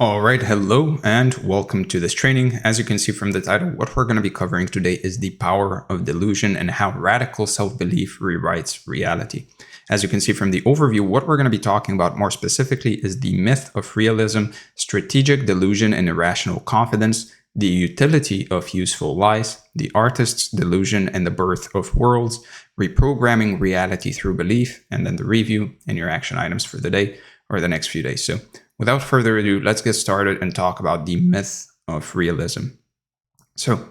All right, hello and welcome to this training. As you can see from the title, what we're going to be covering today is the power of delusion and how radical self-belief rewrites reality. As you can see from the overview, what we're going to be talking about more specifically is the myth of realism, strategic delusion and irrational confidence, the utility of useful lies, the artist's delusion and the birth of worlds, reprogramming reality through belief, and then the review and your action items for the day or the next few days. So without further ado, let's get started and talk about the myth of realism. So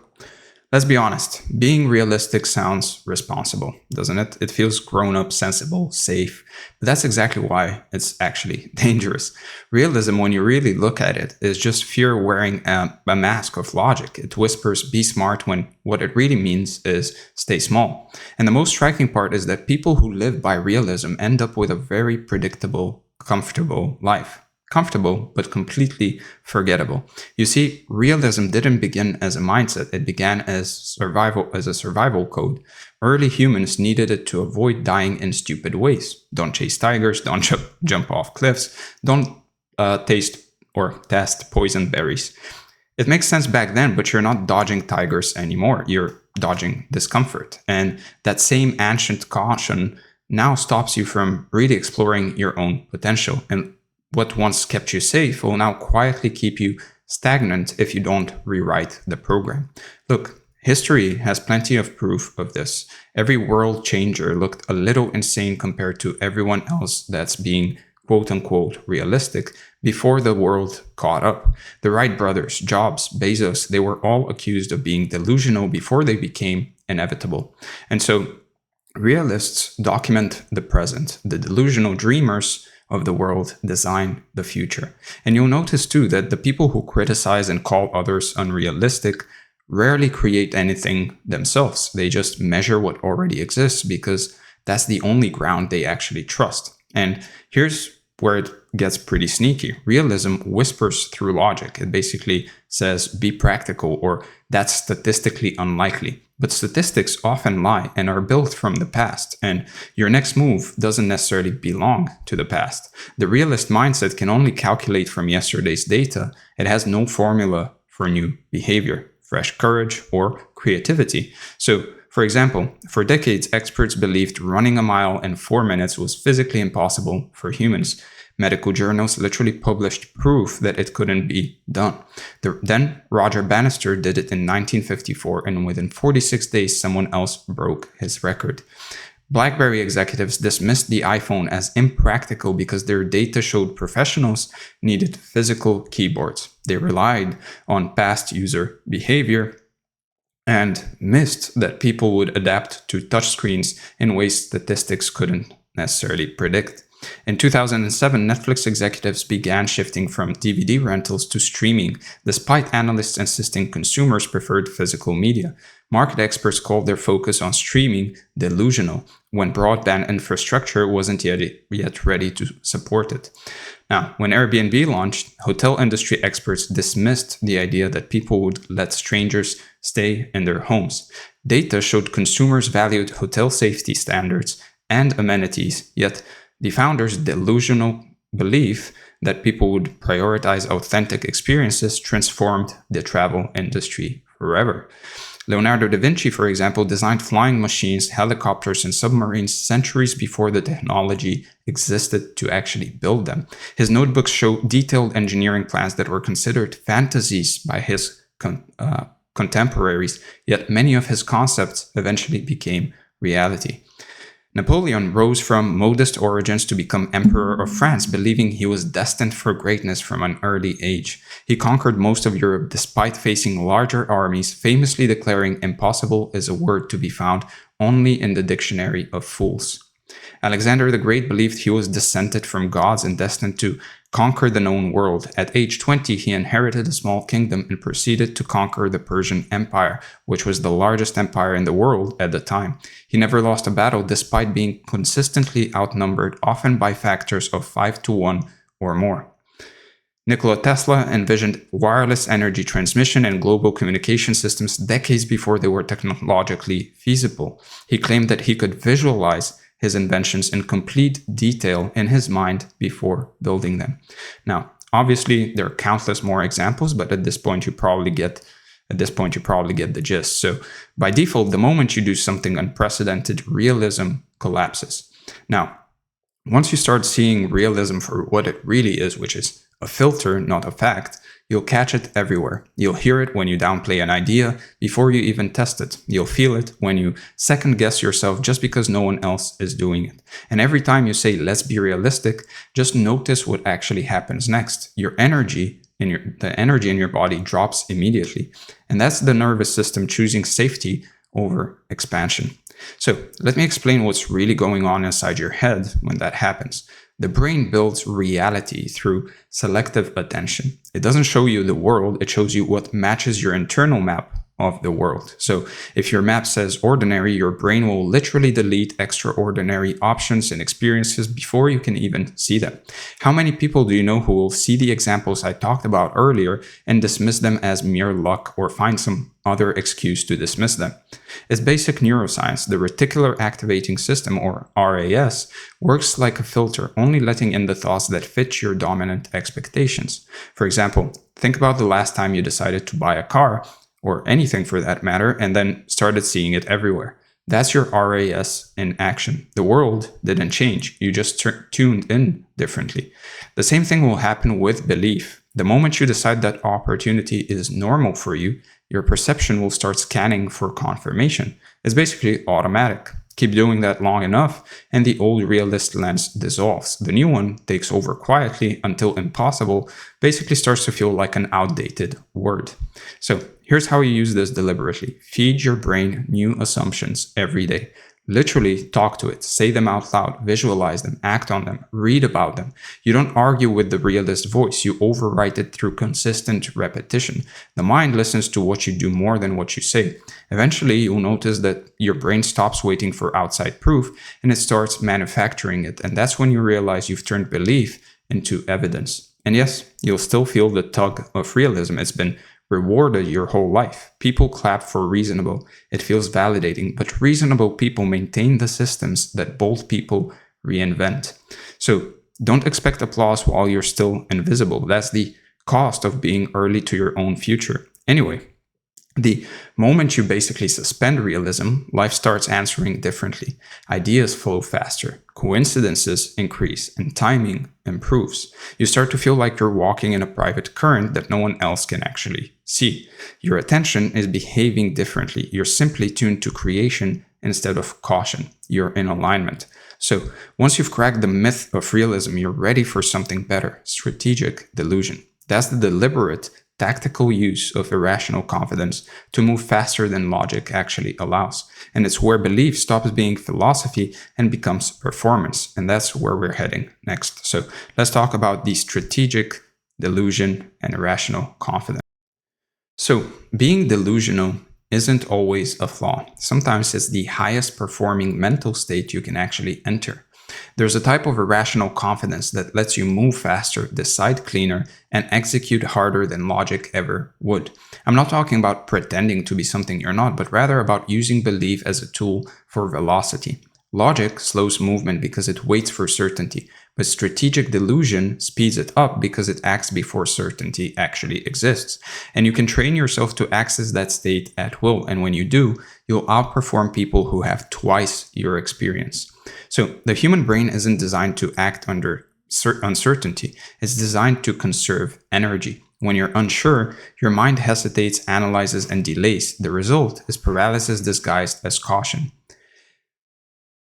let's be honest, being realistic sounds responsible, doesn't it? It feels grown up, sensible, safe. But that's exactly why it's actually dangerous. Realism, when you really look at it, is just fear wearing a mask of logic. It whispers, be smart, when what it really means is stay small. And the most striking part is that people who live by realism end up with a very predictable, comfortable life. Comfortable, but completely forgettable. You see, realism didn't begin as a mindset. It began as a survival code. Early humans needed it to avoid dying in stupid ways. Don't chase tigers, don't jump off cliffs, don't taste or test poison berries. It makes sense back then, but you're not dodging tigers anymore. You're dodging discomfort. And that same ancient caution now stops you from really exploring your own potential. And what once kept you safe will now quietly keep you stagnant if you don't rewrite the program. Look, history has plenty of proof of this. Every world changer looked a little insane compared to everyone else that's being quote-unquote realistic before the world caught up. The Wright brothers, Jobs, Bezos, they were all accused of being delusional before they became inevitable. And so realists document the present. The delusional dreamers of the world design the future. And you'll notice too that the people who criticize and call others unrealistic rarely create anything themselves. They just measure what already exists because that's the only ground they actually trust. And here's where it gets pretty sneaky. Realism whispers through logic. It basically says, be practical, or that's statistically unlikely. But statistics often lie and are built from the past, and your next move doesn't necessarily belong to the past. The realist mindset can only calculate from yesterday's data. It has no formula for new behavior, fresh courage, or creativity. So, for example, for decades, experts believed running a mile in 4 minutes was physically impossible for humans. Medical journals literally published proof that it couldn't be done. Then Roger Bannister did it in 1954, and within 46 days, someone else broke his record. BlackBerry executives dismissed the iPhone as impractical because their data showed professionals needed physical keyboards. They relied on past user behavior and missed that people would adapt to touchscreens in ways statistics couldn't necessarily predict. In 2007, Netflix executives began shifting from DVD rentals to streaming, despite analysts insisting consumers preferred physical media. Market experts called their focus on streaming delusional, when broadband infrastructure wasn't yet ready to support it. Now, when Airbnb launched, hotel industry experts dismissed the idea that people would let strangers stay in their homes. Data showed consumers valued hotel safety standards and amenities, yet the founders' delusional belief that people would prioritize authentic experiences transformed the travel industry forever. Leonardo da Vinci, for example, designed flying machines, helicopters, and submarines centuries before the technology existed to actually build them. His notebooks show detailed engineering plans that were considered fantasies by his contemporaries, yet many of his concepts eventually became reality. Napoleon rose from modest origins to become Emperor of France, believing he was destined for greatness from an early age. He conquered most of Europe despite facing larger armies, famously declaring impossible is a word to be found only in the dictionary of fools. Alexander the Great believed he was descended from gods and destined to conquer the known world. At age 20, he inherited a small kingdom and proceeded to conquer the Persian Empire, which was the largest empire in the world at the time. He never lost a battle despite being consistently outnumbered, often by factors of 5-1 or more. Nikola Tesla envisioned wireless energy transmission and global communication systems decades before they were technologically feasible. He claimed that he could visualize his inventions in complete detail in his mind before building them. Now, Obviously, there are countless more examples, but at this point, you probably get the gist. So by default, the moment you do something unprecedented, realism collapses. Now, once you start seeing realism for what it really is, which is a filter, not a fact, you'll catch it everywhere. You'll hear it when you downplay an idea before you even test it. You'll feel it when you second guess yourself just because no one else is doing it. And every time you say, let's be realistic, just notice what actually happens next. The energy in your body drops immediately. And that's the nervous system choosing safety over expansion. So let me explain what's really going on inside your head when that happens. The brain builds reality through selective attention. It doesn't show you the world, it shows you what matches your internal map of the world. So if your map says ordinary, your brain will literally delete extraordinary options and experiences before you can even see them. How many people do you know who will see the examples I talked about earlier and dismiss them as mere luck or find some other excuse to dismiss them? It's basic neuroscience. The reticular activating system, or RAS, works like a filter, only letting in the thoughts that fit your dominant expectations. For example, think about the last time you decided to buy a car, or anything for that matter, and then started seeing it everywhere. That's your RAS in action. The world didn't change. You just tuned in differently. The same thing will happen with belief. The moment you decide that opportunity is normal for you, your perception will start scanning for confirmation. It's basically automatic. Keep doing that long enough, and the old realist lens dissolves. The new one takes over quietly until impossible basically starts to feel like an outdated word. So here's how you use this deliberately. Feed your brain new assumptions every day. Literally talk to it, say them out loud, visualize them, act on them, read about them. You don't argue with the realist voice, you overwrite it through consistent repetition. The mind listens to what you do more than what you say. Eventually, you'll notice that your brain stops waiting for outside proof and it starts manufacturing it. And that's when you realize you've turned belief into evidence. And yes, you'll still feel the tug of realism. It's been rewarded your whole life. People clap for reasonable. It feels validating, but reasonable people maintain the systems that bold people reinvent. So don't expect applause while you're still invisible. That's the cost of being early to your own future. Anyway, the moment you basically suspend realism, life starts answering differently. Ideas flow faster, coincidences increase, and timing improves. You start to feel like you're walking in a private current that no one else can actually see. Your attention is behaving differently. You're simply tuned to creation instead of caution. You're in alignment. So once you've cracked the myth of realism, you're ready for something better: strategic delusion. That's the deliberate, tactical use of irrational confidence to move faster than logic actually allows. And it's where belief stops being philosophy and becomes performance. And that's where we're heading next. So let's talk about the strategic delusion and irrational confidence. So being delusional isn't always a flaw. Sometimes it's the highest performing mental state you can actually enter. There's a type of irrational confidence that lets you move faster, decide cleaner, and execute harder than logic ever would. I'm not talking about pretending to be something you're not, but rather about using belief as a tool for velocity. Logic slows movement because it waits for certainty, but strategic delusion speeds it up because it acts before certainty actually exists. And you can train yourself to access that state at will, and when you do, you'll outperform people who have twice your experience. So the human brain isn't designed to act under uncertainty. It's designed to conserve energy. When you're unsure, your mind hesitates, analyzes, and delays. The result is paralysis disguised as caution.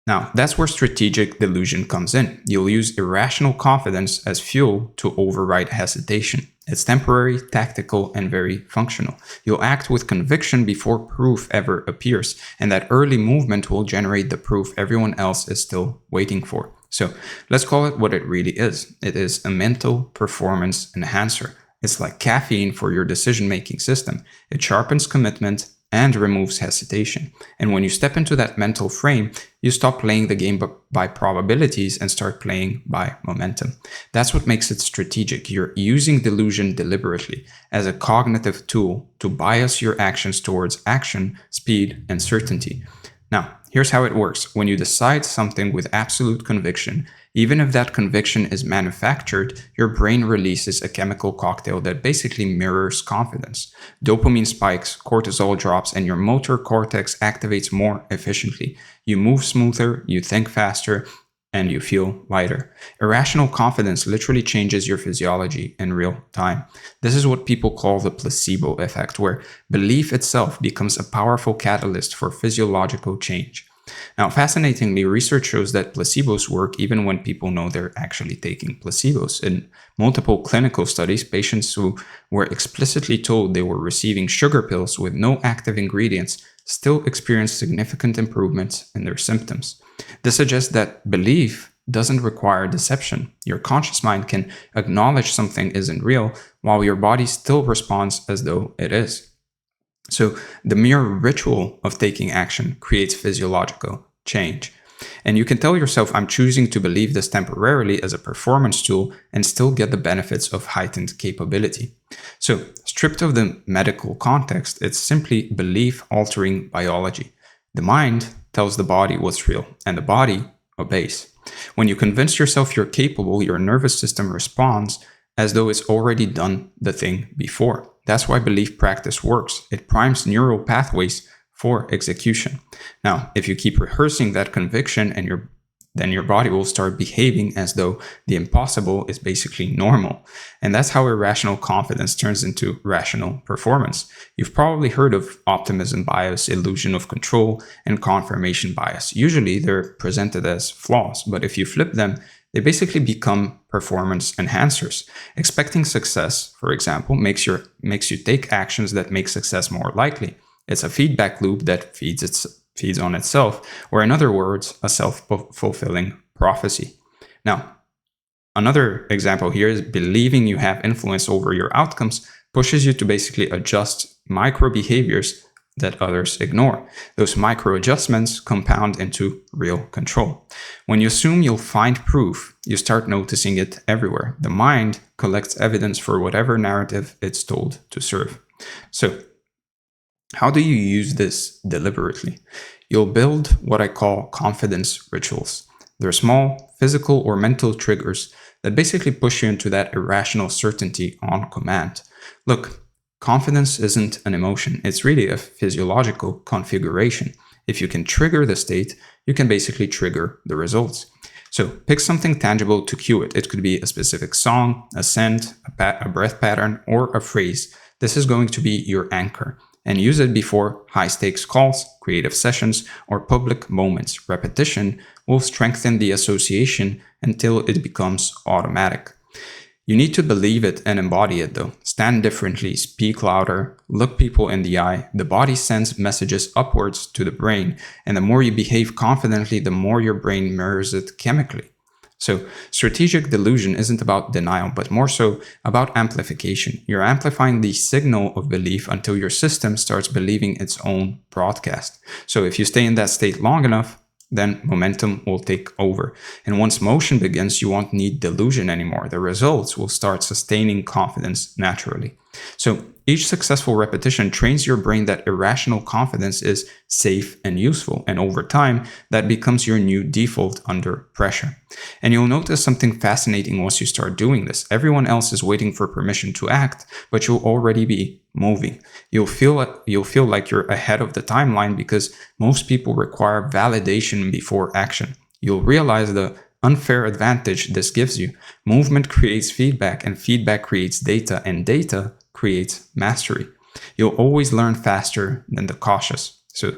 Now, that's where strategic delusion comes in. You'll use irrational confidence as fuel to override hesitation. It's temporary, tactical, and very functional. You'll act with conviction before proof ever appears, and that early movement will generate the proof everyone else is still waiting for. So let's call it what it really is. It is a mental performance enhancer. It's like caffeine for your decision-making system. It sharpens commitment and removes hesitation. And when you step into that mental frame, you stop playing the game by probabilities and start playing by momentum. That's what makes it strategic. You're using delusion deliberately as a cognitive tool to bias your actions towards action, speed, and certainty. Now, here's how it works. When you decide something with absolute conviction, even if that conviction is manufactured, your brain releases a chemical cocktail that basically mirrors confidence. Dopamine spikes, cortisol drops, and your motor cortex activates more efficiently. You move smoother, you think faster, and you feel lighter. Irrational confidence literally changes your physiology in real time. This is what people call the placebo effect, where belief itself becomes a powerful catalyst for physiological change. Now, fascinatingly, research shows that placebos work even when people know they're actually taking placebos. In multiple clinical studies, patients who were explicitly told they were receiving sugar pills with no active ingredients still experienced significant improvements in their symptoms. This suggests that belief doesn't require deception. Your conscious mind can acknowledge something isn't real while your body still responds as though it is. So the mere ritual of taking action creates physiological change. And you can tell yourself, I'm choosing to believe this temporarily as a performance tool and still get the benefits of heightened capability. So stripped of the medical context, it's simply belief-altering biology. The mind tells the body what's real, and the body obeys. When you convince yourself you're capable, your nervous system responds as though it's already done the thing before. That's why belief practice works. It primes neural pathways for execution. Now, if you keep rehearsing that conviction, then your body will start behaving as though the impossible is basically normal. And that's how irrational confidence turns into rational performance. You've probably heard of optimism bias, illusion of control, and confirmation bias. Usually they're presented as flaws, but if you flip them, they basically become performance enhancers. Expecting success, for example, makes you take actions that make success more likely. It's a feedback loop that feeds on itself, or in other words, a self-fulfilling prophecy. Now, another example here is believing you have influence over your outcomes pushes you to basically adjust micro behaviors that others ignore. Those micro adjustments compound into real control. When you assume you'll find proof, you start noticing it everywhere. The mind collects evidence for whatever narrative it's told to serve. So, how do you use this deliberately? You'll build what I call confidence rituals. They're small physical or mental triggers that basically push you into that irrational certainty on command. Look, confidence isn't an emotion. It's really a physiological configuration. If you can trigger the state, you can basically trigger the results. So pick something tangible to cue it. It could be a specific song, a scent, a breath pattern, or a phrase. This is going to be your anchor. And use it before high-stakes calls, creative sessions, or public moments. Repetition will strengthen the association until it becomes automatic. You need to believe it and embody it though. Stand differently, speak louder, look people in the eye. The body sends messages upwards to the brain, and the more you behave confidently, the more your brain mirrors it chemically. So strategic delusion isn't about denial, but more so about amplification. You're amplifying the signal of belief until your system starts believing its own broadcast. So if you stay in that state long enough, then momentum will take over. And once motion begins, you won't need delusion anymore. The results will start sustaining confidence naturally. So each successful repetition trains your brain that irrational confidence is safe and useful. And over time, that becomes your new default under pressure. And you'll notice something fascinating once you start doing this. Everyone else is waiting for permission to act, but you'll already be moving. You'll feel like you're ahead of the timeline because most people require validation before action. You'll realize the unfair advantage this gives you. Movement creates feedback, and feedback creates data, and data creates mastery. You'll always learn faster than the cautious. So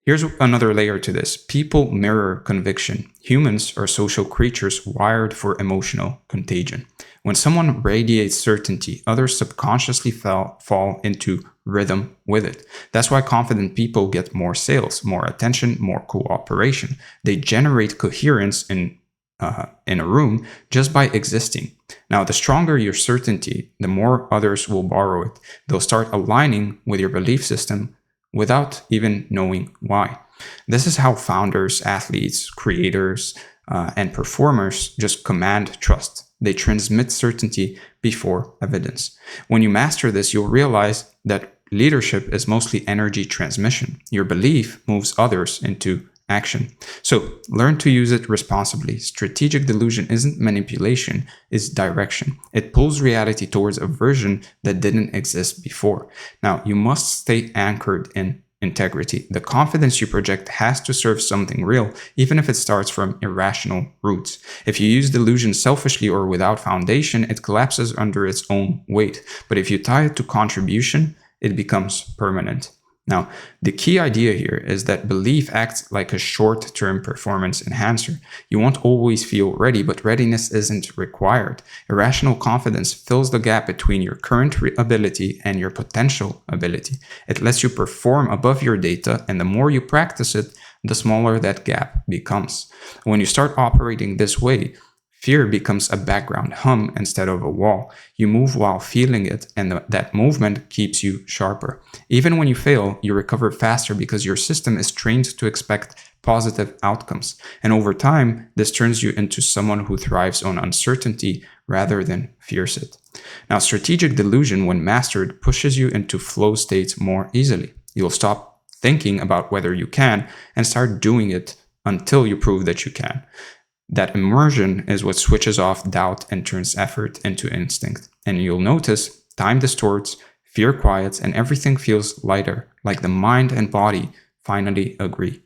here's another layer to this. People mirror conviction. Humans are social creatures wired for emotional contagion. When someone radiates certainty, others subconsciously fall into rhythm with it. That's why confident people get more sales, more attention, more cooperation. They generate coherence in a room just by existing. Now, the stronger your certainty, the more others will borrow it. They'll start aligning with your belief system without even knowing why. This is how founders, athletes, creators, and performers just command trust. They transmit certainty before evidence. When you master this, you'll realize that leadership is mostly energy transmission. Your belief moves others into action. So learn to use it responsibly. Strategic delusion isn't manipulation, it's direction. It pulls reality towards a version that didn't exist before. Now, you must stay anchored in integrity. The confidence you project has to serve something real, even if it starts from irrational roots. If you use delusion selfishly or without foundation, it collapses under its own weight. But if you tie it to contribution, it becomes permanent. Now, the key idea here is that belief acts like a short-term performance enhancer. You won't always feel ready, but readiness isn't required. Irrational confidence fills the gap between your current ability and your potential ability. It lets you perform above your data, and the more you practice it, the smaller that gap becomes. When you start operating this way, fear becomes a background hum instead of a wall. You move while feeling it, and that movement keeps you sharper. Even when you fail, you recover faster because your system is trained to expect positive outcomes. And over time, this turns you into someone who thrives on uncertainty rather than fears it. Now, strategic delusion, when mastered, pushes you into flow states more easily. You'll stop thinking about whether you can and start doing it until you prove that you can. That immersion is what switches off doubt and turns effort into instinct. And you'll notice time distorts, fear quiets, and everything feels lighter, like the mind and body finally agree.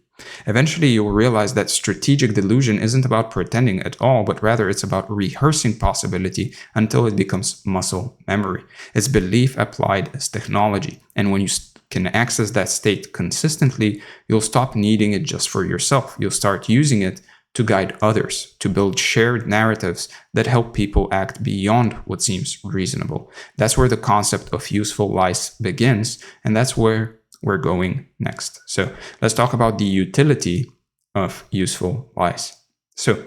Eventually, you'll realize that strategic delusion isn't about pretending at all, but rather it's about rehearsing possibility until it becomes muscle memory. It's belief applied as technology. And when you can access that state consistently, you'll stop needing it just for yourself. You'll start using it to guide others, to build shared narratives that help people act beyond what seems reasonable. That's where the concept of useful lies begins, and that's where we're going next. So let's talk about the utility of useful lies. So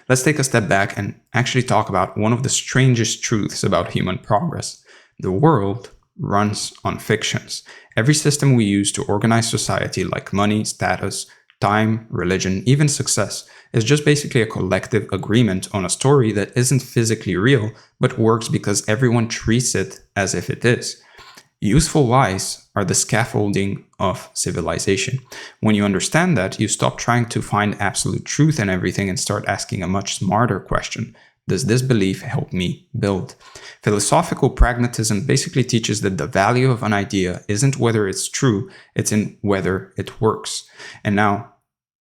let's take a step back and actually talk about one of the strangest truths about human progress. The world runs on fictions. Every system we use to organize society, like money, status, time, religion, even success, is just basically a collective agreement on a story that isn't physically real, but works because everyone treats it as if it is. Useful lies are the scaffolding of civilization. When you understand that, you stop trying to find absolute truth in everything and start asking a much smarter question. Does this belief help me build? Philosophical pragmatism basically teaches that the value of an idea isn't whether it's true, it's in whether it works. And now,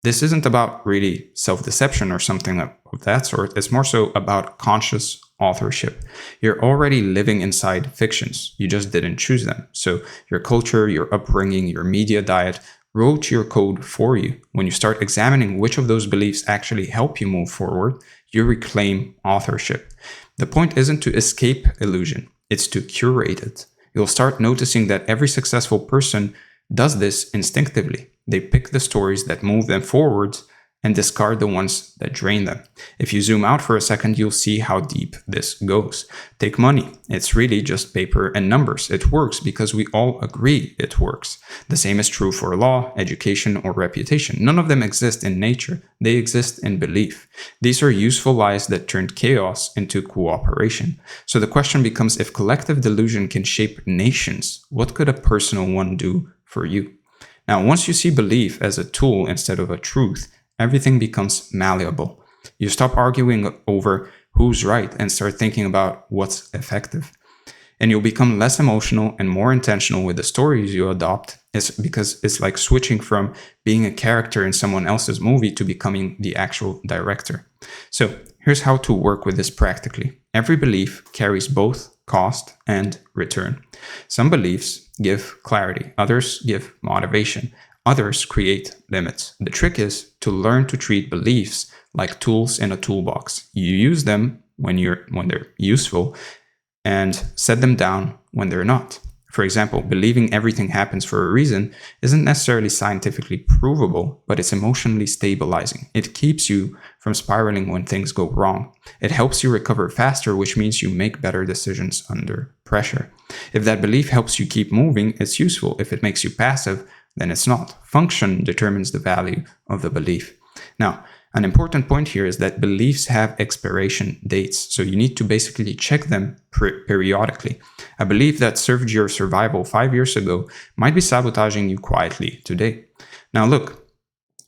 this isn't about really self-deception or something of that sort. It's more so about conscious authorship. You're already living inside fictions. You just didn't choose them. So your culture, your upbringing, your media diet wrote your code for you. When you start examining which of those beliefs actually help you move forward, you reclaim authorship. The point isn't to escape illusion. It's to curate it. You'll start noticing that every successful person does this instinctively. They pick the stories that move them forward and discard the ones that drain them. If you zoom out for a second, you'll see how deep this goes. Take money. It's really just paper and numbers. It works because we all agree it works. The same is true for law, education, or reputation. None of them exist in nature. They exist in belief. These are useful lies that turn chaos into cooperation. So the question becomes, if collective delusion can shape nations, what could a personal one do for you? Now, once you see belief as a tool instead of a truth, everything becomes malleable. You stop arguing over who's right and start thinking about what's effective. And you'll become less emotional and more intentional with the stories you adopt. It's because it's like switching from being a character in someone else's movie to becoming the actual director. So here's how to work with this practically. Every belief carries both cost and return. Some beliefs give clarity, others give motivation, others create limits. The trick is to learn to treat beliefs like tools in a toolbox. You use them when they're useful and set them down when they're not. For example, believing everything happens for a reason isn't necessarily scientifically provable, but it's emotionally stabilizing. It keeps you from spiraling when things go wrong. It helps you recover faster, which means you make better decisions under pressure. If that belief helps you keep moving, it's useful. If it makes you passive, then it's not. Function determines the value of the belief. Now, An important point here is that beliefs have expiration dates, so you need to basically check them periodically. A belief that served your survival 5 years ago might be sabotaging you quietly today. Now look,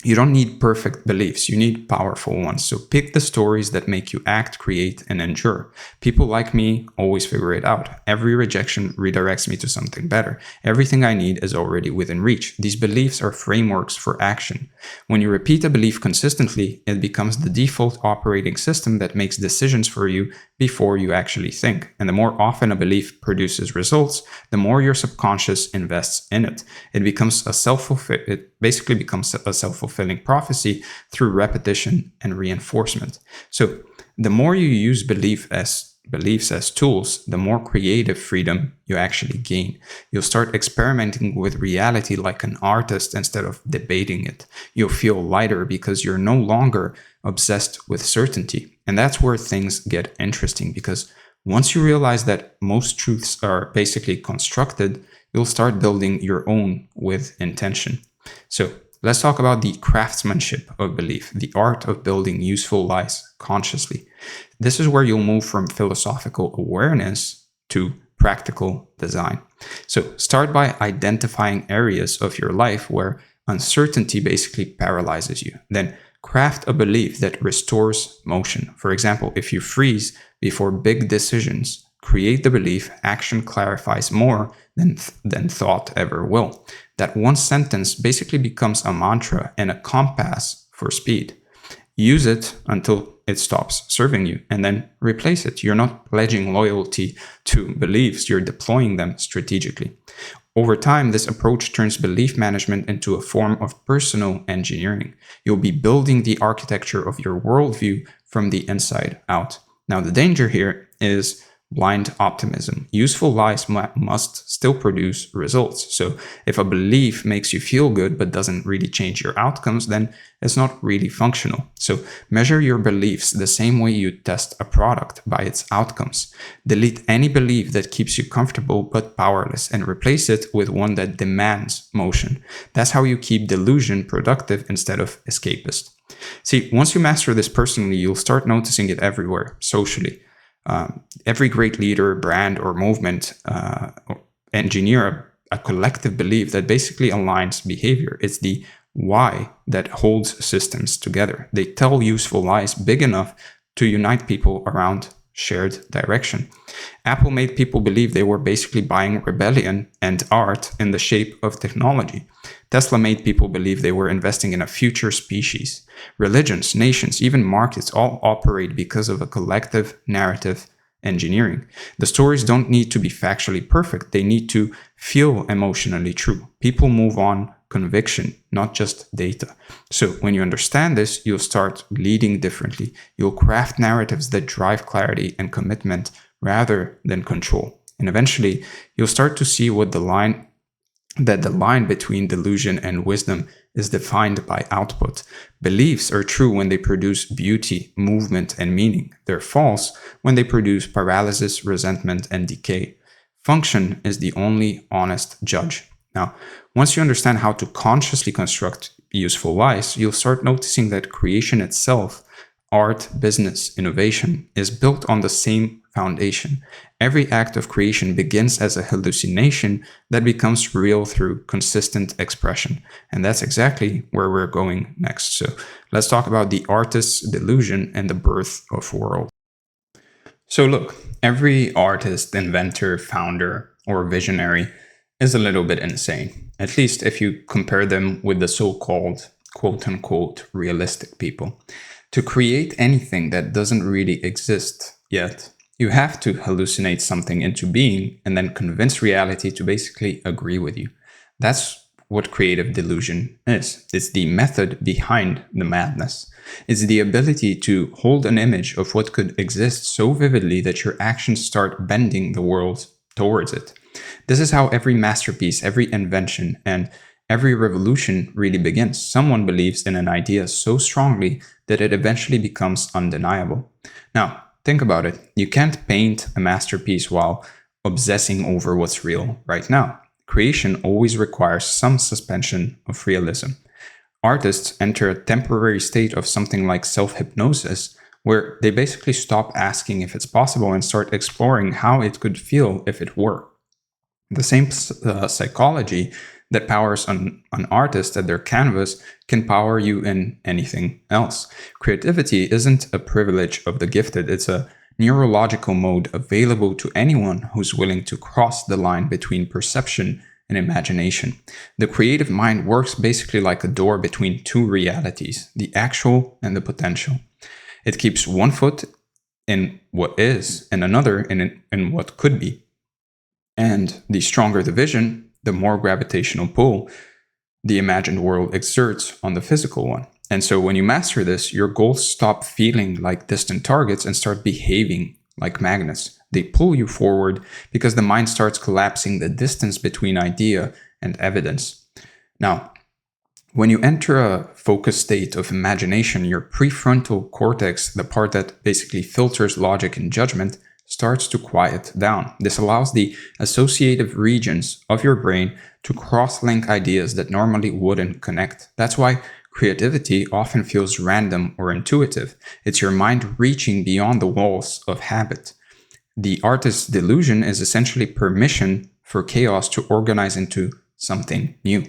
you don't need perfect beliefs, you need powerful ones. So pick the stories that make you act, create, and endure. People like me always figure it out. Every rejection redirects me to something better. Everything I need is already within reach. These beliefs are frameworks for action. When you repeat a belief consistently, it becomes the default operating system that makes decisions for you before you actually think. And the more often a belief produces results, the more your subconscious invests in it. It basically becomes a self-fulfilling prophecy through repetition and reinforcement. So the more you use beliefs as tools, the more creative freedom you actually gain. You'll start experimenting with reality like an artist instead of debating it. You'll feel lighter because you're no longer obsessed with certainty. And that's where things get interesting, because once you realize that most truths are basically constructed, you'll start building your own with intention. So let's talk about the craftsmanship of belief, the art of building useful lies consciously. This is where you'll move from philosophical awareness to practical design. So start by identifying areas of your life where uncertainty basically paralyzes you. Then craft a belief that restores motion. For example, if you freeze before big decisions, create the belief action clarifies more than thought ever will. That one sentence basically becomes a mantra and a compass for speed. Use it until it stops serving you, and then replace it. You're not pledging loyalty to beliefs, you're deploying them strategically. Over time, this approach turns belief management into a form of personal engineering. You'll be building the architecture of your worldview from the inside out. Now, the danger here is blind optimism. Useful lies must still produce results. So if a belief makes you feel good but doesn't really change your outcomes, then it's not really functional. So measure your beliefs the same way you test a product, by its outcomes. Delete any belief that keeps you comfortable but powerless and replace it with one that demands motion. That's how you keep delusion productive instead of escapist. See, once you master this personally, you'll start noticing it everywhere, socially. Every great leader, brand, or movement engineer a collective belief that basically aligns behavior. It's the why that holds systems together. They tell useful lies big enough to unite people around shared direction. Apple made people believe they were basically buying rebellion and art in the shape of technology. Tesla made people believe they were investing in a future species. Religions, nations, even markets all operate because of a collective narrative engineering. The stories don't need to be factually perfect. They need to feel emotionally true. People move on conviction, not just data. So when you understand this, you'll start leading differently. You'll craft narratives that drive clarity and commitment rather than control. And eventually, you'll start to see the line between delusion and wisdom is defined by output. Beliefs are true when they produce beauty, movement, and meaning. They're false when they produce paralysis, resentment, and decay. Function is the only honest judge. Now, once you understand how to consciously construct useful lies, you'll start noticing that creation itself, art, business, innovation, is built on the same foundation. Every act of creation begins as a hallucination that becomes real through consistent expression. And that's exactly where we're going next. So let's talk about the artist's delusion and the birth of world. So look, every artist, inventor, founder, or visionary is a little bit insane, at least if you compare them with the so-called quote-unquote realistic people. To create anything that doesn't really exist yet, you have to hallucinate something into being and then convince reality to basically agree with you. That's what creative delusion is. It's the method behind the madness. It's the ability to hold an image of what could exist so vividly that your actions start bending the world towards it. This is how every masterpiece, every invention, and every revolution really begins. Someone believes in an idea so strongly that it eventually becomes undeniable. Now, think about it. You can't paint a masterpiece while obsessing over what's real right now. Creation always requires some suspension of realism. Artists enter a temporary state of something like self-hypnosis, where they basically stop asking if it's possible and start exploring how it could feel if it were. The same psychology that powers an artist at their canvas can power you in anything else. Creativity isn't a privilege of the gifted, it's a neurological mode available to anyone who's willing to cross the line between perception and imagination. The creative mind works basically like a door between two realities, the actual and the potential. It keeps one foot in what is and another in what could be. And the stronger the vision, the more gravitational pull the imagined world exerts on the physical one. And so when you master this, your goals stop feeling like distant targets and start behaving like magnets. They pull you forward because the mind starts collapsing the distance between idea and evidence. Now, when you enter a focused state of imagination, your prefrontal cortex, the part that basically filters logic and judgment, starts to quiet down. This allows the associative regions of your brain to cross-link ideas that normally wouldn't connect. That's why creativity often feels random or intuitive. It's your mind reaching beyond the walls of habit. The artist's delusion is essentially permission for chaos to organize into something new.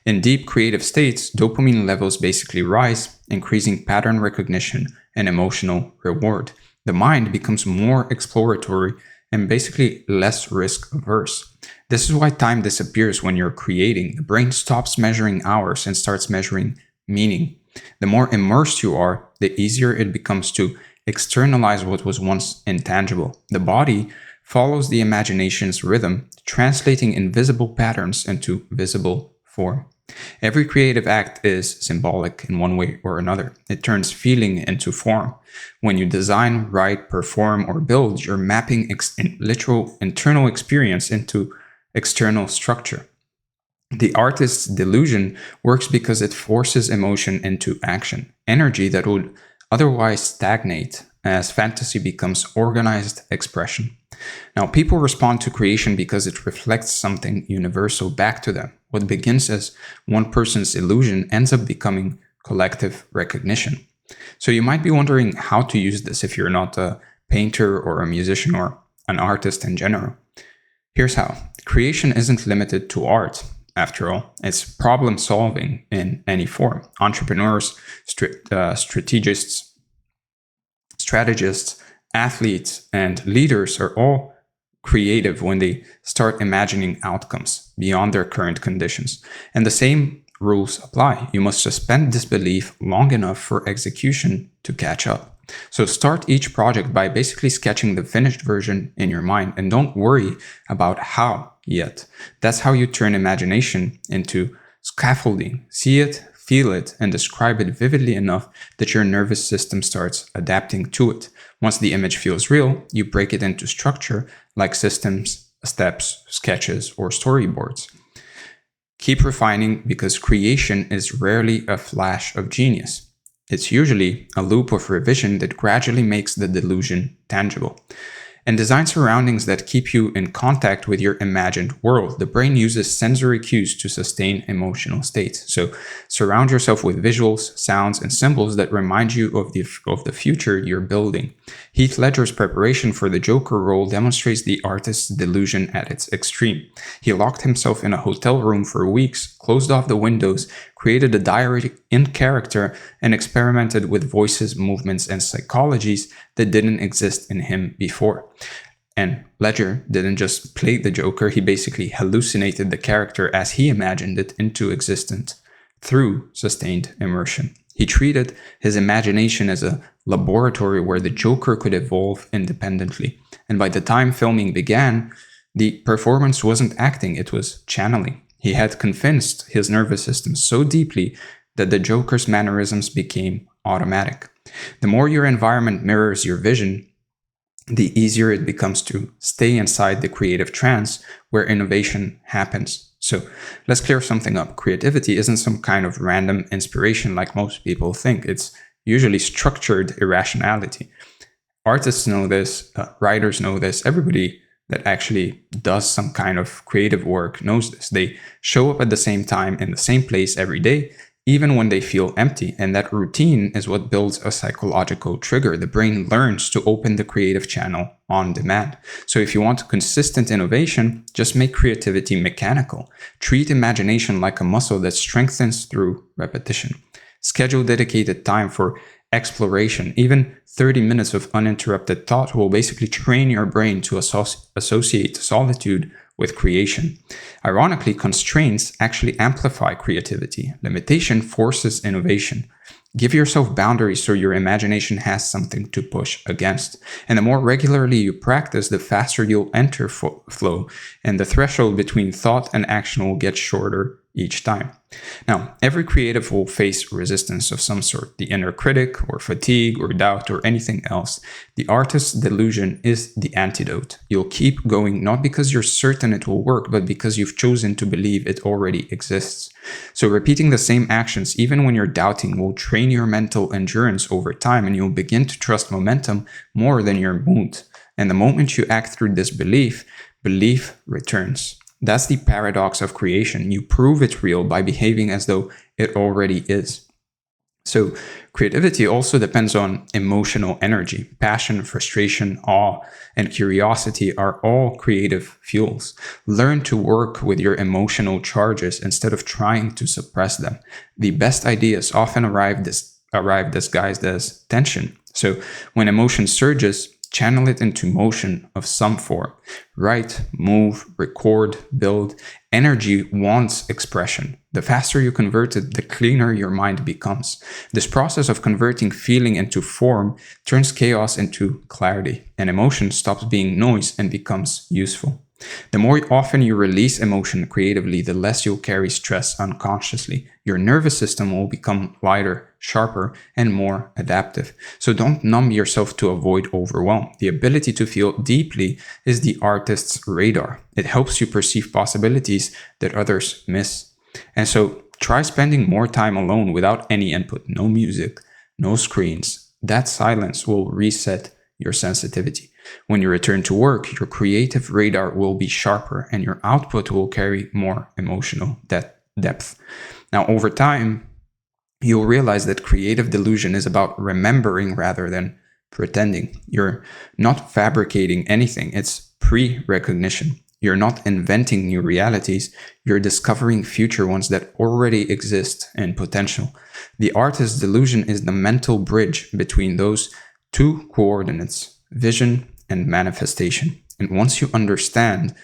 In deep creative states, dopamine levels basically rise, increasing pattern recognition and emotional reward. The mind becomes more exploratory and basically less risk averse. This is why time disappears when you're creating. The brain stops measuring hours and starts measuring meaning. The more immersed you are, the easier it becomes to externalize what was once intangible. The body follows the imagination's rhythm, translating invisible patterns into visible form. Every creative act is symbolic in one way or another. It turns feeling into form. When you design, write, perform, or build, you're mapping literal internal experience into external structure. The artist's delusion works because it forces emotion into action, energy that would otherwise stagnate as fantasy becomes organized expression. Now, people respond to creation because it reflects something universal back to them. What begins as one person's illusion ends up becoming collective recognition. So you might be wondering how to use this if you're not a painter or a musician or an artist in general. Here's how. Creation isn't limited to art. After all, it's problem solving in any form. Entrepreneurs, strategists, athletes, and leaders are all creative when they start imagining outcomes beyond their current conditions. And the same rules apply. You must suspend disbelief long enough for execution to catch up. So start each project by basically sketching the finished version in your mind and don't worry about how yet. That's how you turn imagination into scaffolding. See it, feel it, and describe it vividly enough that your nervous system starts adapting to it. Once the image feels real, you break it into structure like systems, steps, sketches, or storyboards. Keep refining because creation is rarely a flash of genius. It's usually a loop of revision that gradually makes the delusion tangible. And design surroundings that keep you in contact with your imagined world. The brain uses sensory cues to sustain emotional states. So surround yourself with visuals, sounds, and symbols that remind you of the future you're building. Heath Ledger's preparation for the Joker role demonstrates the artist's delusion at its extreme. He locked himself in a hotel room for weeks, closed off the windows, created a diary in character, and experimented with voices, movements, and psychologies that didn't exist in him before. And Ledger didn't just play the Joker, he basically hallucinated the character as he imagined it into existence through sustained immersion. He treated his imagination as a laboratory where the Joker could evolve independently. And by the time filming began, the performance wasn't acting, it was channeling. He had convinced his nervous system so deeply that the Joker's mannerisms became automatic. The more your environment mirrors your vision, the easier it becomes to stay inside the creative trance where innovation happens. So let's clear something up. Creativity isn't some kind of random inspiration like most people think. It's usually structured irrationality. Artists know this, writers know this, everybody that actually does some kind of creative work knows this. They show up at the same time in the same place every day, even when they feel empty. And that routine is what builds a psychological trigger. The brain learns to open the creative channel on demand. So if you want consistent innovation, just make creativity mechanical. Treat imagination like a muscle that strengthens through repetition. Schedule dedicated time for exploration. Even 30 minutes of uninterrupted thought will basically train your brain to associate solitude with creation. Ironically, constraints actually amplify creativity. Limitation forces innovation. Give yourself boundaries so your imagination has something to push against. And the more regularly you practice, the faster you'll enter flow, and the threshold between thought and action will get shorter each time. Now, every creative will face resistance of some sort, the inner critic or fatigue or doubt or anything else. The artist's delusion is the antidote. You'll keep going not because you're certain it will work, but because you've chosen to believe it already exists. So repeating the same actions, even when you're doubting, will train your mental endurance over time, and you'll begin to trust momentum more than your mood. And the moment you act through this belief returns. That's the paradox of creation. You prove it's real by behaving as though it already is. So creativity also depends on emotional energy. Passion, frustration, awe, and curiosity are all creative fuels. Learn to work with your emotional charges instead of trying to suppress them. The best ideas often arrive disguised as tension. So when emotion surges, channel it into motion of some form. Write, move, record, build. Energy wants expression. The faster you convert it, the cleaner your mind becomes. This process of converting feeling into form turns chaos into clarity, and emotion stops being noise and becomes useful. The more often you release emotion creatively, the less you'll carry stress unconsciously. Your nervous system will become lighter, sharper, and more adaptive. So don't numb yourself to avoid overwhelm. The ability to feel deeply is the artist's radar. It helps you perceive possibilities that others miss. And so try spending more time alone without any input, no music, no screens. That silence will reset your sensitivity. When you return to work, your creative radar will be sharper and your output will carry more emotional depth. Now, over time, you'll realize that creative delusion is about remembering rather than pretending. You're not fabricating anything, it's pre-recognition. You're not inventing new realities, you're discovering future ones that already exist in potential. The artist's delusion is the mental bridge between those two coordinates, vision and manifestation. And once you understand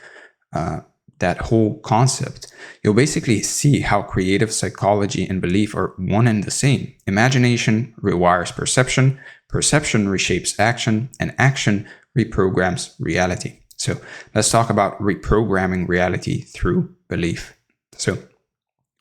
that whole concept, you'll basically see how creative psychology and belief are one and the same. Imagination rewires perception, perception reshapes action, and action reprograms reality. So let's talk about reprogramming reality through belief. So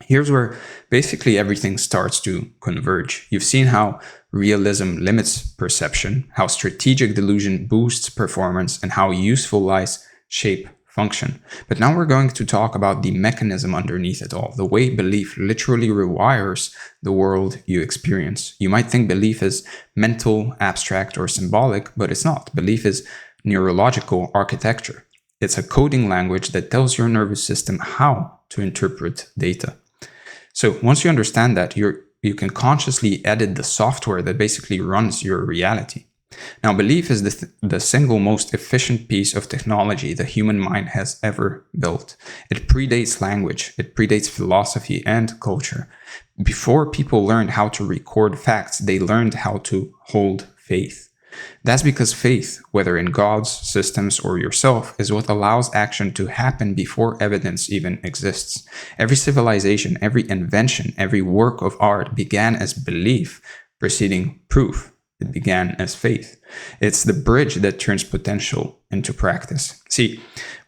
here's where basically everything starts to converge. You've seen how realism limits perception, how strategic delusion boosts performance, and how useful lies shape function. But now we're going to talk about the mechanism underneath it all, the way belief literally rewires the world you experience. You might think belief is mental, abstract, or symbolic, but it's not. Belief is neurological architecture. It's a coding language that tells your nervous system how to interpret data. So once you understand that, you can consciously edit the software that basically runs your reality. Now, belief is the single most efficient piece of technology the human mind has ever built. It predates language, it predates philosophy and culture. Before people learned how to record facts, they learned how to hold faith. That's because faith, whether in gods, systems, or yourself, is what allows action to happen before evidence even exists. Every civilization, every invention, every work of art began as belief, preceding proof. It began as faith. It's the bridge that turns potential into practice. See,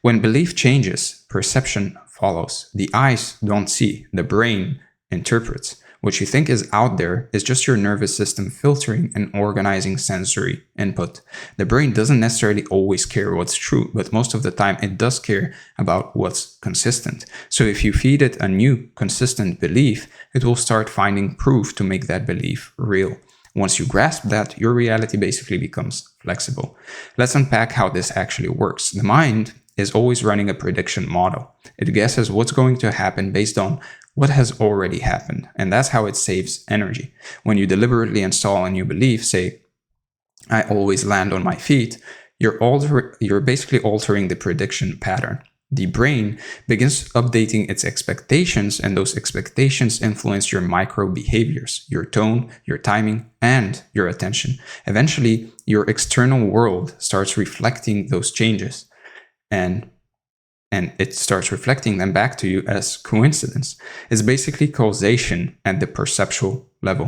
when belief changes, perception follows. The eyes don't see, the brain interprets. What you think is out there is just your nervous system filtering and organizing sensory input. The brain doesn't necessarily always care what's true, but most of the time it does care about what's consistent. So if you feed it a new, consistent belief, it will start finding proof to make that belief real. Once you grasp that, your reality basically becomes flexible. Let's unpack how this actually works. The mind is always running a prediction model. It guesses what's going to happen based on what has already happened. And that's how it saves energy. When you deliberately install a new belief, say, I always land on my feet, you're basically altering the prediction pattern. The brain begins updating its expectations, and those expectations influence your micro behaviors, your tone, your timing, and your attention. Eventually, your external world starts reflecting those changes, and it starts reflecting them back to you as coincidence. It's basically causation at the perceptual level.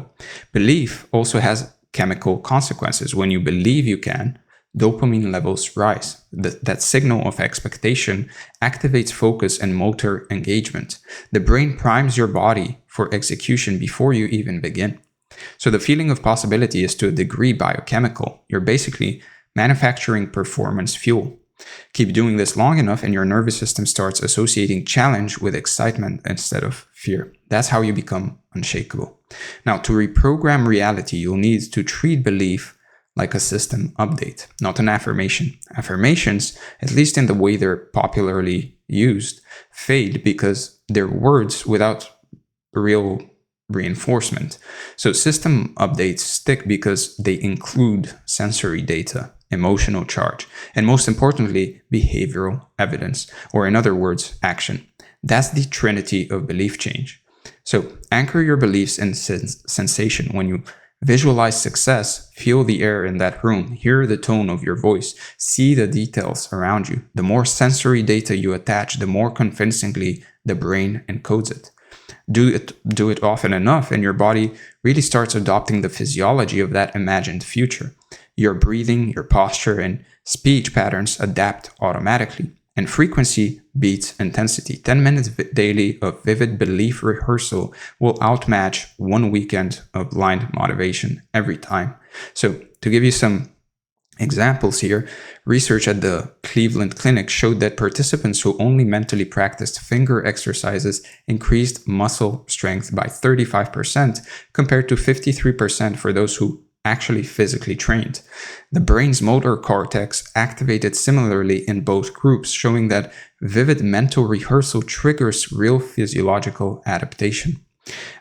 Belief also has chemical consequences. When you believe you can, dopamine levels rise. That signal of expectation activates focus and motor engagement. The brain primes your body for execution before you even begin. So the feeling of possibility is to a degree biochemical. You're basically manufacturing performance fuel. Keep doing this long enough and your nervous system starts associating challenge with excitement instead of fear. That's how you become unshakable. Now, to reprogram reality, you'll need to treat belief like a system update, not an affirmation. Affirmations, at least in the way they're popularly used, fade because they're words without real reinforcement. So system updates stick because they include sensory data, emotional charge, and most importantly, behavioral evidence, or in other words, action. That's the trinity of belief change. So anchor your beliefs in sensation. When you visualize success, feel the air in that room, hear the tone of your voice, see the details around you. The more sensory data you attach, the more convincingly the brain encodes it. Do it often enough, and your body really starts adopting the physiology of that imagined future. Your breathing, your posture, and speech patterns adapt automatically. And frequency beats intensity. 10 minutes daily of vivid belief rehearsal will outmatch 1 weekend of blind motivation every time. So to give you some examples here, research at the Cleveland Clinic showed that participants who only mentally practiced finger exercises increased muscle strength by 35% compared to 53% for those who actually physically trained. The brain's motor cortex activated similarly in both groups, showing that vivid mental rehearsal triggers real physiological adaptation.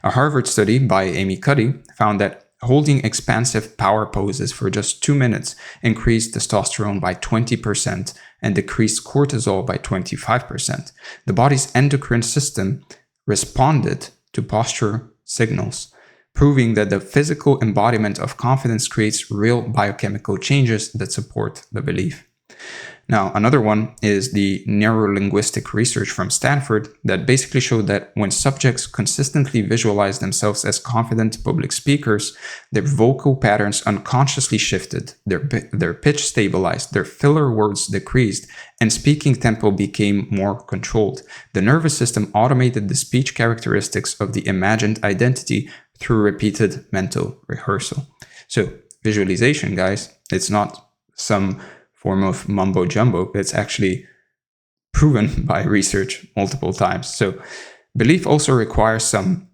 A Harvard study by Amy Cuddy found that holding expansive power poses for just 2 minutes increased testosterone by 20% and decreased cortisol by 25%. The body's endocrine system responded to posture signals, proving that the physical embodiment of confidence creates real biochemical changes that support the belief. Now, another one is the neurolinguistic research from Stanford that basically showed that when subjects consistently visualize themselves as confident public speakers, their vocal patterns unconsciously shifted, their pitch stabilized, their filler words decreased, and speaking tempo became more controlled. The nervous system automated the speech characteristics of the imagined identity through repeated mental rehearsal. So, visualization, guys, it's not some form of mumbo jumbo. It's actually proven by research multiple times. So belief also requires some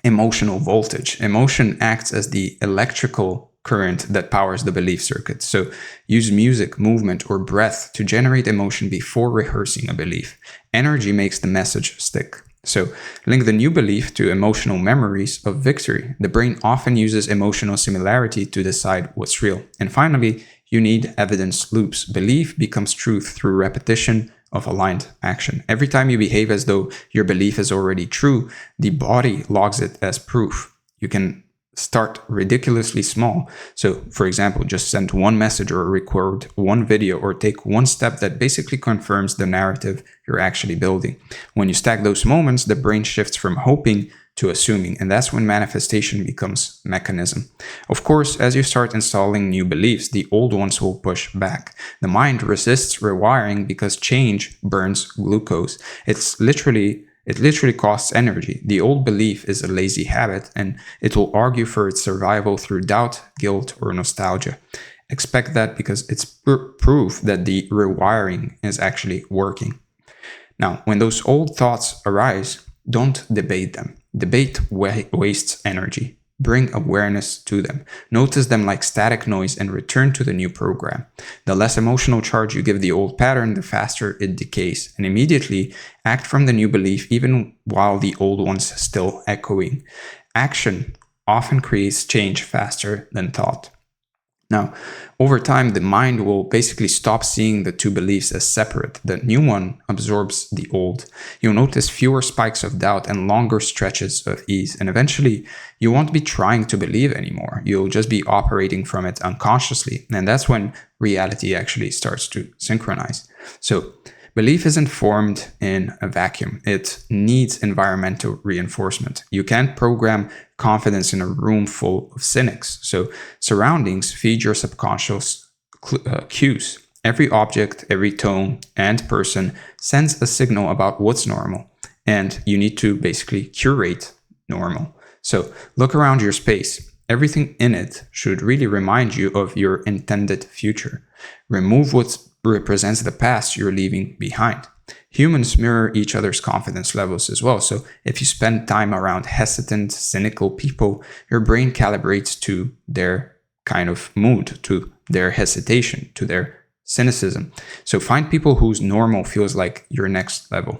emotional voltage. Emotion acts as the electrical current that powers the belief circuit. So use music, movement, or breath to generate emotion before rehearsing a belief. Energy makes the message stick. So link the new belief to emotional memories of victory. The brain often uses emotional similarity to decide what's real. And finally, you need evidence loops. Belief becomes truth through repetition of aligned action. Every time you behave as though your belief is already true, the body logs it as proof. You can start ridiculously small. So, for example, just send one message or record one video or take one step that basically confirms the narrative you're actually building. When you stack those moments, the brain shifts from hoping to assuming, and that's when manifestation becomes mechanism. Of course, as you start installing new beliefs, the old ones will push back. The mind resists rewiring because change burns glucose. It literally costs energy. The old belief is a lazy habit, and it will argue for its survival through doubt, guilt, or nostalgia. Expect that because it's proof that the rewiring is actually working. Now, when those old thoughts arise, don't debate them. Debate wastes energy. bring awareness to them. Notice them like static noise and return to the new program. The less emotional charge you give the old pattern, the faster it decays, and immediately act from the new belief even while the old one's still echoing. Action often creates change faster than thought. Now, over time, the mind will basically stop seeing the two beliefs as separate. The new one absorbs the old. You'll notice fewer spikes of doubt and longer stretches of ease. And eventually, you won't be trying to believe anymore. You'll just be operating from it unconsciously. And that's when reality actually starts to synchronize. So, belief isn't formed in a vacuum. It needs environmental reinforcement. You can't program confidence in a room full of cynics. So surroundings feed your subconscious cues. Every object, every tone, and person sends a signal about what's normal. And you need to basically curate normal. So look around your space. Everything in it should really remind you of your intended future. Remove what represents the past you're leaving behind. Humans mirror each other's confidence levels as well. So if you spend time around hesitant, cynical people, your brain calibrates to their kind of mood, to their hesitation, to their cynicism. So find people whose normal feels like your next level.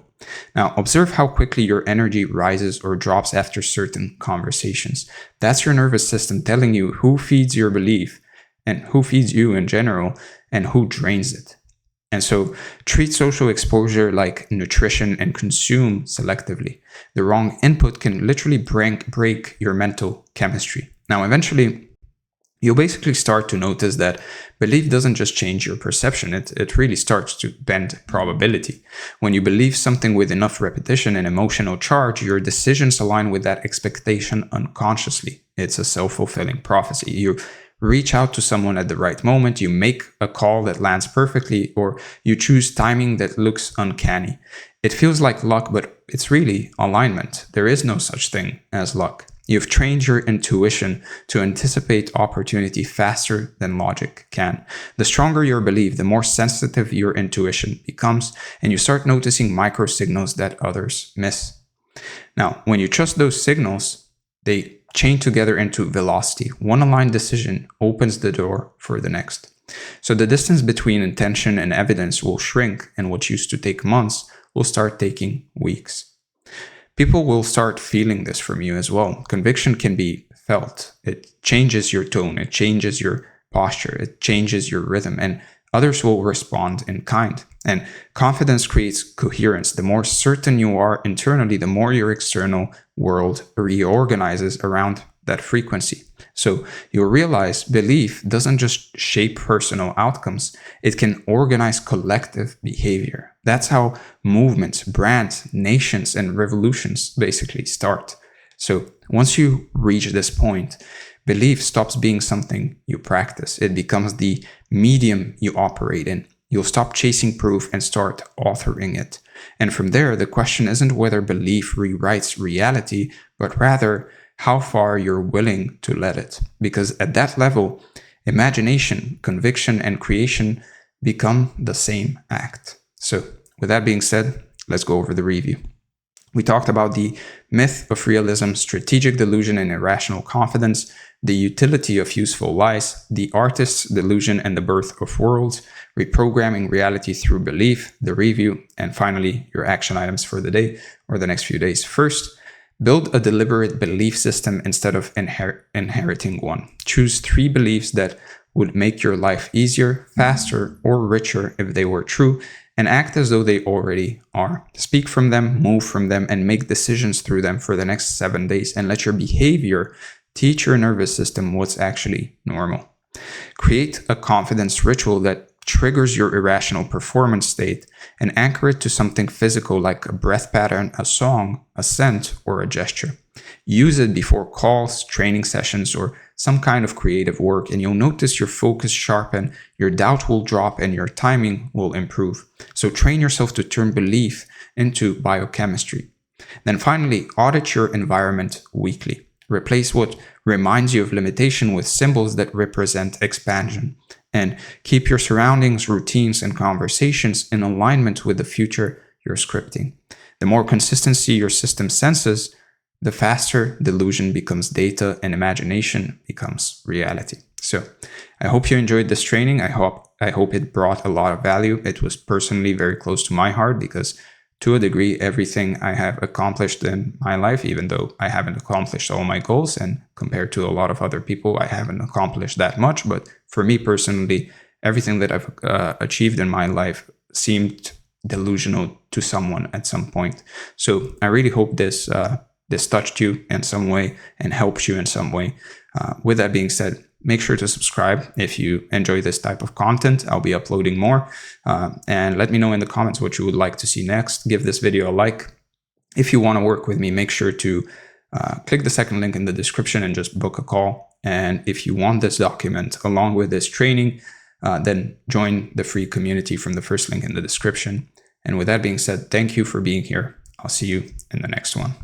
Now, observe how quickly your energy rises or drops after certain conversations. That's your nervous system telling you who feeds your belief and who feeds you in general and who drains it. And so treat social exposure like nutrition and consume selectively. The wrong input can literally break your mental chemistry. Now, eventually, you'll basically start to notice that belief doesn't just change your perception, it really starts to bend probability. When you believe something with enough repetition and emotional charge, your decisions align with that expectation unconsciously. It's a self-fulfilling prophecy. You reach out to someone at the right moment, you make a call that lands perfectly, or you choose timing that looks uncanny. It feels like luck, but it's really alignment. There is no such thing as luck. You've trained your intuition to anticipate opportunity faster than logic can. The stronger your belief, the more sensitive your intuition becomes, and you start noticing micro signals that others miss. Now, when you trust those signals, they chain together into velocity. One aligned decision opens the door for the next. So the distance between intention and evidence will shrink, and what used to take months will start taking weeks. People will start feeling this from you as well. Conviction can be felt. It changes your tone, it changes your posture, it changes your rhythm, and others will respond in kind. And confidence creates coherence. The more certain you are internally, the more your external world reorganizes around that frequency. So you'll realize belief doesn't just shape personal outcomes, it can organize collective behavior. That's how movements, brands, nations, and revolutions basically start. So once you reach this point, belief stops being something you practice. It becomes the medium you operate in. You'll stop chasing proof and start authoring it. And from there, the question isn't whether belief rewrites reality, but rather how far you're willing to let it. Because at that level, imagination, conviction, and creation become the same act. So with that being said, let's go over the review. We talked about the myth of realism, strategic delusion and irrational confidence, the utility of useful lies, the artist's delusion and the birth of worlds, reprogramming reality through belief, the review, and finally, your action items for the day or the next few days. First, build a deliberate belief system instead of inheriting one. Choose 3 beliefs that would make your life easier, faster, or richer if they were true, and act as though they already are. Speak from them, move from them, and make decisions through them for the next 7 days, and let your behavior teach your nervous system what's actually normal. Create a confidence ritual that triggers your irrational performance state and anchor it to something physical like a breath pattern, a song, a scent, or a gesture. Use it before calls, training sessions, or some kind of creative work, and you'll notice your focus sharpen, your doubt will drop, and your timing will improve. So train yourself to turn belief into biochemistry. Then finally, audit your environment weekly. Replace what reminds you of limitation with symbols that represent expansion. And keep your surroundings, routines, and conversations in alignment with the future you're scripting. The more consistency your system senses, the faster delusion becomes data and imagination becomes reality. So I hope you enjoyed this training. I hope it brought a lot of value. It was personally very close to my heart because to a degree, everything I have accomplished in my life, even though I haven't accomplished all my goals, and compared to a lot of other people, I haven't accomplished that much. But for me personally, everything that I've achieved in my life seemed delusional to someone at some point. So I really hope this touched you in some way and helps you in some way. With that being said, make sure to subscribe if you enjoy this type of content. I'll be uploading more. And let me know in the comments what you would like to see next. Give this video a like. If you want to work with me, make sure to click the second link in the description and just book a call. And if you want this document along with this training, then join the free community from the first link in the description. And with that being said, thank you for being here. I'll see you in the next one.